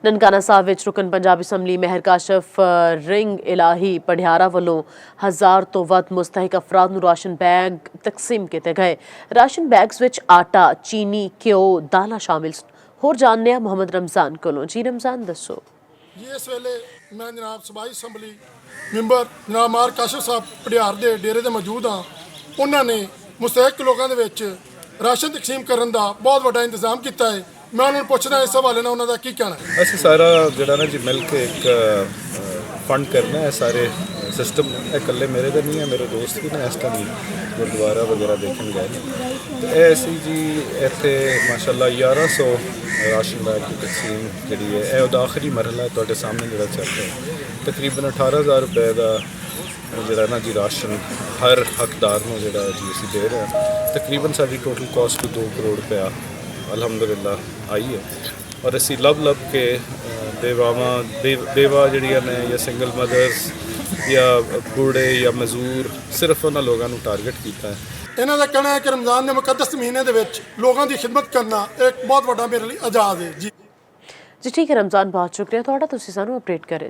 ਨਨਕਾਣਾ ਸਾਹਿਬ ਵਿੱਚ ਰੁਕਨ ਪੰਜਾਬ ਅਸੈਂਬਲੀ ਮਹਿਰ ਕਾਸ਼ਫ ਰਿੰਗ ਇਲਾਹੀ ਪਢਿਆਰਾ ਵੱਲੋਂ 1000 ਤੋਂ ਵੱਧ ਮੁਸਤਹਿਕ ਅਫਰਾਦ ਨੂੰ ਰਾਸ਼ਨ ਬੈਗ ਤਕਸੀਮ ਕੀਤੇ ਗਏ। ਰਾਸ਼ਨ ਬੈਗਸ ਵਿੱਚ ਆਟਾ, ਚੀਨੀ, ਘਿਓ, ਦਾਲਾਂ ਸ਼ਾਮਿਲ। ਹੋਰ ਜਾਣਦੇ ਹਾਂ ਮੁਹੰਮਦ ਰਮਜ਼ਾਨ ਕੋਲੋਂ। ਜੀ ਰਮਜ਼ਾਨ ਦੱਸੋ। जी इस वेले मैं जनाब सूबाई असैंबली मैंबर जनाब मार काशिफ साहब पढ़ियार के डेरे से मौजूद हाँ। उन्होंने मुस्तहिक लोगों के राशन तकसीम करने का बहुत बड़ा इंतजाम किया है। मैं उन्होंने पूछना इस हवाले ने उन्होंने की कहना है। ਅਸੀਂ ਸਾਰਾ ਜਿਹੜਾ ਨਾ ਜੀ ਮਿਲ ਕੇ ਇੱਕ ਫੰਡ ਕਰਨਾ ਹੈ ਸਾਰੇ ਸਿਸਟਮ। ਇਹ ਇਕੱਲੇ ਮੇਰੇ ਦਾ ਨਹੀਂ ਹੈ, ਮੇਰੇ ਦੋਸਤ ਵੀ ਨੇ ਇਸ ਟਾਈਮ ਗੁਰਦੁਆਰਾ ਵਗੈਰਾ ਦੇਖਣ ਗਏ ਨੇ ਤੇ ਇਹ ਅਸੀਂ ਜੀ ਇੱਥੇ ਮਾਸ਼ਾਅੱਲਾ 1100 ਰਾਸ਼ਨ ਬੈਗ ਦੀ ਤਕਸੀਮ ਜਿਹੜੀ ਹੈ ਇਹ ਉਹਦਾ ਆਖਰੀ ਮਰਹਲਾ ਤੁਹਾਡੇ ਸਾਹਮਣੇ ਜਿਹੜਾ ਚੱਲ ਰਿਹਾ। ਤਕਰੀਬਨ 18,000 ਰੁਪਏ ਦਾ ਜਿਹੜਾ ਨਾ ਜੀ ਰਾਸ਼ਨ ਹਰ ਹੱਕਦਾਰ ਨੂੰ ਜਿਹੜਾ ਜੀ ਅਸੀਂ ਦੇ ਰਹੇ ਹਾਂ। ਤਕਰੀਬਨ ਸਾਡੀ ਟੋਟਲ ਕਾਸਟ 2 ਕਰੋੜ ਰੁਪਇਆ ਅਲਹਮਦੁਲਿਲਾ ਆਈ ਹੈ ਔਰ ਅਸੀਂ ਲੱਭ ਕੇ ਬੇਵਾ ਜਿਹੜੀਆਂ ਨੇ ਜਾਂ ਸਿੰਗਲ ਮਦਰਸ ਜਾਂ ਬੂੜੇ ਜਾਂ ਮਜ਼ਦੂਰ ਸਿਰਫ ਉਹਨਾਂ ਲੋਕਾਂ ਨੂੰ ਟਾਰਗੇਟ ਕੀਤਾ ਹੈ। इन्हों का कहना है कि रमज़ान के मुकद्दस महीने लोगों की खिदमत करना एक बहुत बड़ा मेरे लिए एजाज़ है। जी ठीक है रमज़ान, बहुत शुक्रिया तुहाडा, तुसीं सानूं अपडेट करे।